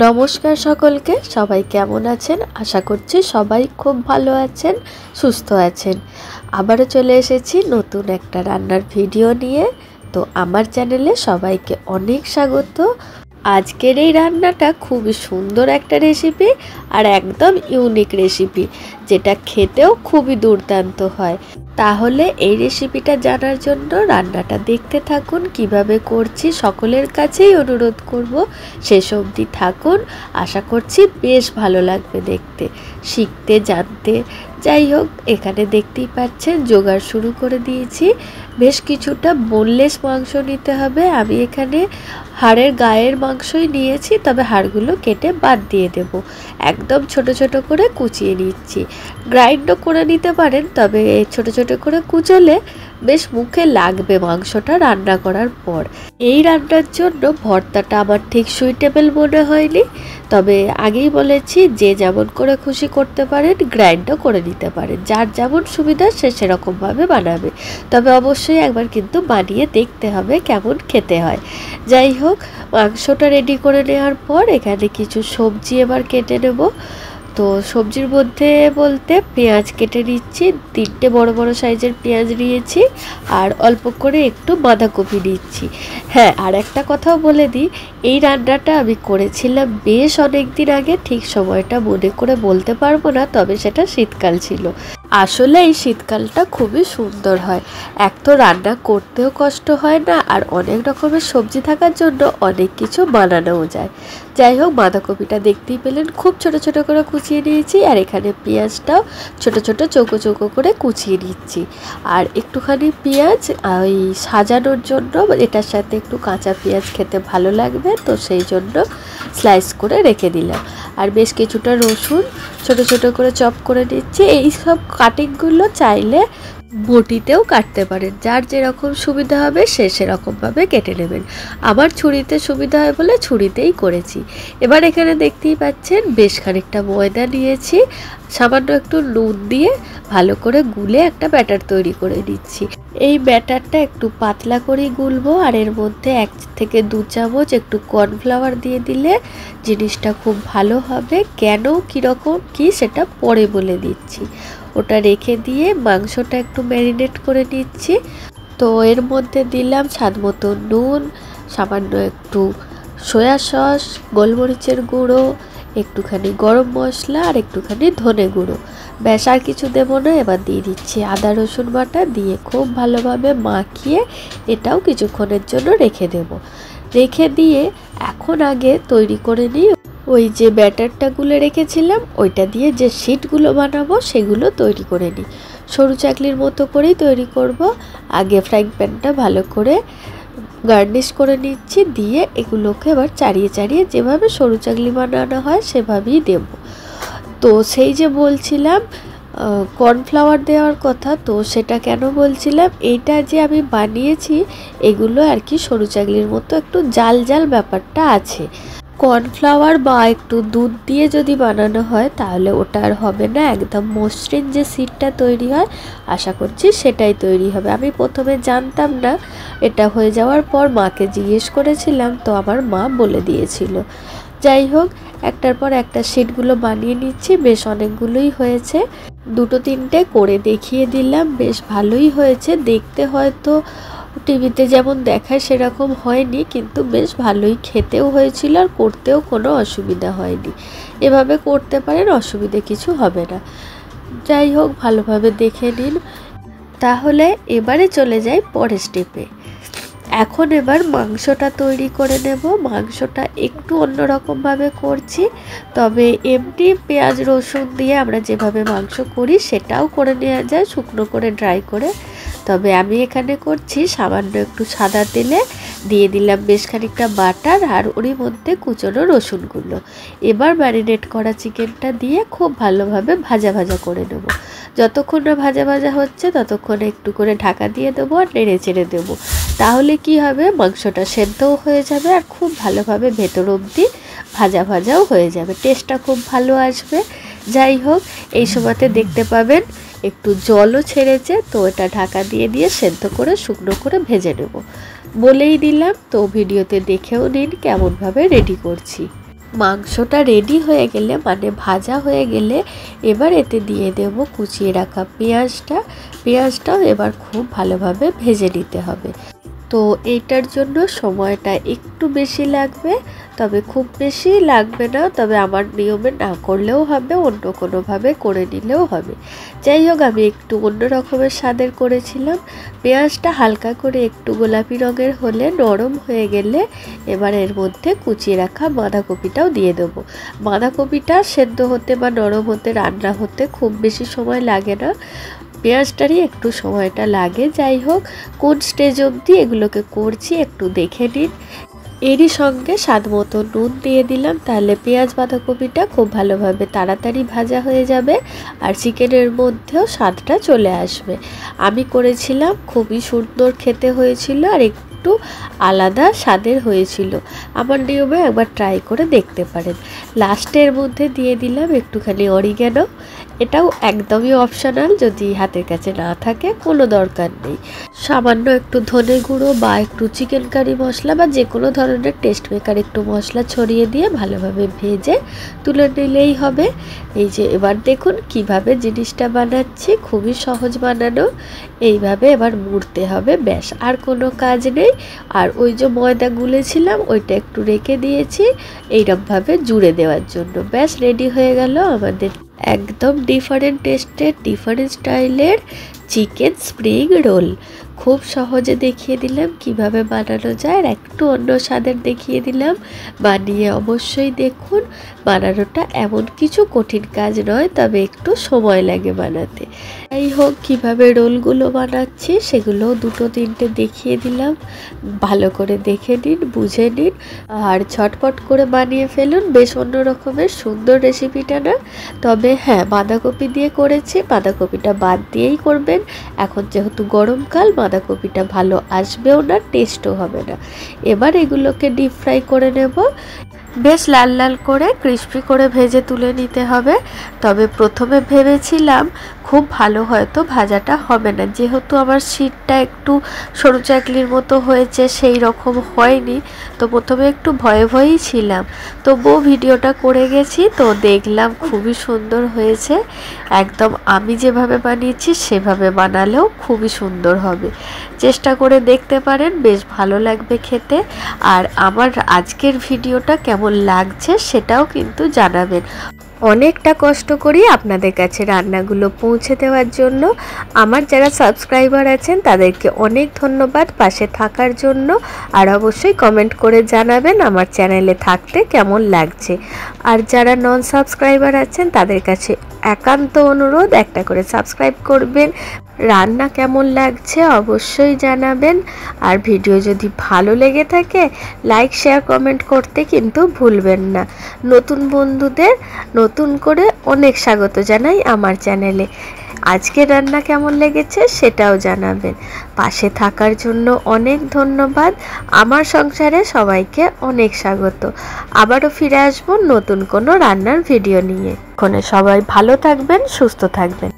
নমস্কার সকলকে। সবাই কেমন আছেন? আশা করছি সবাই খুব ভালো আছেন, সুস্থ আছেন। আবারও চলে এসেছি নতুন একটা রান্নার ভিডিও নিয়ে। তো আমার চ্যানেলে সবাইকে অনেক স্বাগত। আজকের এই রান্নাটা খুবই সুন্দর একটা রেসিপি আর একদম ইউনিক রেসিপি, যেটা খেতেও খুবই দুর্দান্ত হয়। তাহলে এই রেসিপিটা জানার জন্য রান্নাটা দেখতে থাকুন। কিভাবে করছি সকলের কাছেই অনুরোধ করব শেষ অবধি থাকুন। আশা করছি বেশ ভালো লাগবে দেখতে, শিখতে, জানতে। যাই হোক, এখানে দেখতেই পাচ্ছেন জোগাড় শুরু করে দিয়েছি। বেশ কিছুটা বোনলেস মাংস নিতে হবে। আমি এখানে হাড়ের গায়ের মাংসই নিয়েছি, তবে হাড়গুলো কেটে বাদ দিয়ে দেব। একদম ছোট ছোট করে কুচিয়ে নিচ্ছি। গ্রাইন্ডও করে নিতে পারেন, তবে ছোট ছোট করে কুচলে বেশ মুখে লাগবে মাংসটা রান্না করার পর। এই রান্নার জন্য ভর্তাটা আমার ঠিক সুইটেবল মনে হয়নি, তবে আগেই বলেছি যে যেমন করে খুশি করতে পারেন, গ্রাইন্ডও করে নিতে পারেন। যার যেমন সুবিধা সে সেরকমভাবে বানাবে, তবে অবশ্যই একবার কিন্তু বানিয়ে দেখতে হবে কেমন খেতে হয়। যাই হোক, মাংসটা রেডি করে নেওয়ার পর এখানে কিছু সবজি এবার কেটে নেব। তো সবজির মধ্যে বলতে পেঁয়াজ কেটে নিচ্ছি। 3টে বড় বড় সাইজের পেঁয়াজ নিয়েছি, আর অল্প করে একটু বাঁধাকপি নিচ্ছি। হ্যাঁ, আর একটা কথাও বলে দিই, এই রান্নাটা আমি করেছিলাম বেশ অনেক দিন আগে। ঠিক সময়টা মনে করে বলতে পারবো না, তবে সেটা শীতকাল ছিল। আসলে এই শীতকালটা খুবই সুন্দর হয়। এক তো রান্না করতেও কষ্ট হয় না, আর অনেক রকমের সবজি থাকার জন্য অনেক কিছু বানানোও যায়। যাই হোক, বাঁধাকপিটা দেখতেই পেলেন খুব ছোট ছোট করে কুচিয়ে নিয়েছি, আর এখানে পেঁয়াজটাও ছোট ছোট চৌকো চৌকো করে কুচিয়ে নিচ্ছি। আর একটুখানি পেঁয়াজ ওই সাজানোর জন্য, এটার সাথে একটু কাঁচা পেঁয়াজ খেতে ভালো লাগবে, তো সেই জন্য স্লাইস করে রেখে দিলাম। আর বেশ কিছুটা রসুন ছোট ছোট করে চপ করে নিচ্ছি। এই সব কাটিংগুলো চাইলে বটিতেও কাটতে পারেন, যার যেরকম সুবিধা হবে সে সেরকমভাবে কেটে নেবেন। আমার ছুরিতে সুবিধা হয় বলে ছুরিতেই করেছি। এবার এখানে দেখতেই পাচ্ছেন বেশ খানিকটা ময়দা নিয়েছি, সামান্য একটু নুন দিয়ে ভালো করে গুলে একটা ব্যাটার তৈরি করে নিচ্ছি। এই ব্যাটারটা একটু পাতলা করেই গুলবো, আর এর মধ্যে 1 থেকে 2 চামচ একটু কর্নফ্লাওয়ার দিয়ে দিলে জিনিসটা খুব ভালো হবে। কেন, কীরকম কি সেটা পরে বলে দিচ্ছি। ওটা রেখে দিয়ে মাংসটা একটু ম্যারিনেট করে নিচ্ছি। তো এর মধ্যে দিলাম স্বাদ মতো নুন, সামান্য একটু সয়া সস, গোলমরিচের গুঁড়ো, একটুখানি গরম মশলা, আর একটুখানি ধনে গুঁড়ো। ব্যাস, আর কিছু দেবো না। এবার দিয়ে দিচ্ছি আদা রসুন বাটা, দিয়ে খুব ভালোভাবে মাখিয়ে এটাও কিছুক্ষণের জন্য রেখে দেব। রেখে দিয়ে এখন আগে তৈরি করে নিই ওই যে ব্যাটারটা গুলে রেখেছিলাম, ওইটা দিয়ে যে শিটগুলো বানাবো সেগুলো তৈরি করে নিই। সরু চাকলির মতো করেই তৈরি করব। আগে ফ্রাইং প্যানটা ভালো করে গার্নিশ করে নিচ্ছি, দিয়ে এগুলোকে এবার চাড়িয়ে চাড়িয়ে যেভাবে সরু চাকলি বানানো হয় সেভাবেই দেব। তো সেই যে বলছিলাম কর্নফ্লাওয়ার দেওয়ার কথা, তো সেটা কেন বলছিলাম, এইটা যে আমি বানিয়েছি এগুলো আর কি সরু চাকলির মতো একটু জাল জাল ব্যাপারটা আছে। কর্নফ্লাওয়ার বা একটু দুধ দিয়ে যদি বানানো হয় তাহলে ওটা আর হবে না, একদম মসৃণ যে শিটটা তৈরি হয় আশা করছি সেটাই তৈরি হবে। আমি প্রথমে জানতাম না, এটা হয়ে যাওয়ার পর মাকে জিজ্ঞেস করেছিলাম, তো আমার মা বলে দিয়েছিল। যাই হোক, একটার পর একটা শিটগুলো বানিয়ে নিচ্ছি। বেশ অনেকগুলোই হয়েছে, 2-3টে করে দেখিয়ে দিলাম। বেশ ভালোই হয়েছে দেখতে, হয়তো টিভিতে যেমন দেখায় সেরকম হয়নি, কিন্তু বেশ ভালোই খেতেও হয়েছিল, আর করতেও কোনো অসুবিধা হয়নি। এভাবে করতে পারেন, অসুবিধে কিছু হবে না। যাই হোক, ভালোভাবে দেখে নিন। তাহলে এবারে চলে যাই পরের স্টেপে। এখন এবার মাংসটা তৈরি করে নেব। মাংসটা একটু অন্যরকমভাবে করছি, তবে এমনি পেঁয়াজ রসুন দিয়ে আমরা যেভাবে মাংস করি সেটাও করে নেওয়া যায়, শুকনো করে ড্রাই করে। তবে আমি এখানে করছি সামান্য একটু সাদা তেলে দিয়ে দিলাম বেশ খানিকটা বাটার, আর ওর মধ্যে কুচনো রসুনগুলো। এবার ম্যারিনেট করা চিকেনটা দিয়ে খুব ভালোভাবে ভাজা ভাজা করে নেব। যতক্ষণ না ভাজা ভাজা হচ্ছে ততক্ষণ একটু করে ঢাকা দিয়ে দেবো আর নেড়ে চেড়ে দেবো। তাহলে কি হবে, মাংসটা সেদ্ধও হয়ে যাবে আর খুব ভালোভাবে ভেতর অবধি ভাজা ভাজাও হয়ে যাবে, টেস্টটা খুব ভালো আসবে। যাই হোক, এই সময়তে দেখতে পাবেন একটু জলও ছেড়েছে, তো এটা ঢাকা দিয়ে দিয়ে সেদ্ধ করে শুকনো করে ভেজে নেব। বলেই দিলাম, তো ভিডিওতে দেখেও নিন কেমনভাবে রেডি করছি। মাংসটা রেডি হয়ে গেলে মানে ভাজা হয়ে গেলে এবার এতে দিয়ে দেব কুচিয়ে রাখা পেঁয়াজটাও এবার খুব ভালোভাবে ভেজে নিতে হবে। তো এইটার জন্য সময়টা একটু বেশি লাগবে, তবে খুব বেশি লাগবে না, তবে আমার নিয়মে না করলেও হবে, অন্য কোনোভাবে করে নিলেও হবে। যাই হোক, আমি একটু অন্য রকমের স্বাদের করেছিলাম। পেঁয়াজটা হালকা করে একটু গোলাপি রঙের হলে নরম হয়ে গেলে এবার এর মধ্যে কুচিয়ে রাখা বাঁধাকপিটাও দিয়ে দেবো। বাঁধাকপিটা সেদ্ধ হতে বা নরম হতে, রান্না হতে খুব বেশি সময় লাগে না, পেঁয়াজটারই একটু সময়টা লাগে। যাই হোক, কোন স্টেজ অবধি এগুলোকে করছি একটু দেখে নিন। এরই সঙ্গে স্বাদ মতো নুন দিয়ে দিলাম, তাহলে পেঁয়াজ বাঁধাকপিটা খুব ভালোভাবে তাড়াতাড়ি ভাজা হয়ে যাবে আর চিকেনের মধ্যেও স্বাদটা চলে আসবে। আমি করেছিলাম, খুবই সুন্দর খেতে হয়েছিল আর একটু আলাদা স্বাদের হয়েছিল। আমার নিয়মে একবার ট্রাই করে দেখতে পারেন। লাস্টের মধ্যে দিয়ে দিলাম একটুখানি অরিগ্যানো, এটাও একদমই অপশনাল, যদি হাতের কাছে না থাকে কোনো দরকার নেই। সামান্য একটু ধনে গুঁড়ো বা একটু চিকেন কারি মশলা বা যে কোনো ধরনের টেস্ট মেকার একটু মশলা ছড়িয়ে দিয়ে ভালোভাবে ভেজে তুলে নিলেই হবে। এই যে এবার দেখুন কিভাবে জিনিসটা বানাচ্ছি, খুবই সহজ বানানো। এইভাবে এবার মুড়তে হবে, ব্যাস, আর কোনো কাজ নেই। আর ওই যে ময়দা গুলেছিলাম ওইটা একটু রেখে দিয়েছি এইরকমভাবে জুড়ে দেওয়ার জন্য, ব্যাস রেডি হয়ে গেল আমাদের একদম ডিফারেন্ট টেস্টের, ডিফারেন্ট স্টাইলের চিকেন স্প্রিং রোল। খুব সহজে দেখিয়ে দিলাম কিভাবে বানানো যায়, আর একটু অন্য স্বাদের দেখিয়ে দিলাম। বানিয়ে অবশ্যই দেখুন, বানানোটা এমন কিছু কঠিন কাজ নয়, তবে একটু সময় লাগে বানাতে। যাই হোক, কীভাবে রোলগুলো বানাচ্ছি সেগুলো দুটো তিনটে দেখিয়ে দিলাম, ভালো করে দেখে নিন, বুঝে নিন আর ঝটপট করে বানিয়ে ফেলুন। বেশ অন্য রকমের সুন্দর রেসিপিটা না? তবে হ্যাঁ, বাঁধাকপি দিয়ে করেছি, বাঁধাকপিটা বাদ দিয়েই করবেন। এখন যেহেতু গরমকাল, বাঁধাকপিটা ভালো আসবেও না, টেস্টও হবে না। এবার এগুলোকে ডিপ ফ্রাই করে নেব, বেশ লাল লাল করে ক্রিস্পি করে ভেজে তুলে নিতে হবে। তবে প্রথমে ভেবেছিলাম খুব ভালো হয়তো ভাজাটা হবে না, যেহেতু আমার শীটটা একটু সরু চাকলির মতো হয়েছে, সেই রকম হয়নি, তো প্রথমে একটু ভয়ে ভয়েই ছিলাম। তবুও ভিডিওটা করে গেছি, তো দেখলাম খুবই সুন্দর হয়েছে। একদম আমি যেভাবে বানিয়েছি সেভাবে বানালেও খুবই সুন্দর হবে, চেষ্টা করে দেখতে পারেন, বেশ ভালো লাগবে খেতে। আর আমার আজকের ভিডিওটা কেমন লাগছে সেটাও কিন্তু জানাবেন। অনেকটা কষ্ট করি আপনাদের কাছে রান্নাগুলো পৌঁছে দেওয়ার জন্য। আমার যারা সাবস্ক্রাইবার আছেন তাদেরকে অনেক ধন্যবাদ পাশে থাকার জন্য, আর অবশ্যই কমেন্ট করে জানাবেন আমার চ্যানেলে থাকতে কেমন লাগছে। আর যারা নন সাবস্ক্রাইবার আছেন তাদের কাছে একান্ত অনুরোধ, একটা করে সাবস্ক্রাইব করবেন। রান্না কেমন লাগছে অবশ্যই জানাবেন, আর ভিডিও যদি ভালো লেগে থাকে লাইক শেয়ার কমেন্ট করতে কিন্তু ভুলবেন না। নতুন বন্ধুদের নতুন করে অনেক স্বাগত জানাই আমার চ্যানেলে। আজকে রান্না কেমন লেগেছে সেটাও জানাবেন। পাশে থাকার জন্য অনেক ধন্যবাদ। আমার সংসারে সবাইকে অনেক স্বাগত। আবারও ফিরে আসবো নতুন কোনো রান্নার ভিডিও নিয়ে। এখানে সবাই ভালো থাকবেন, সুস্থ থাকবেন।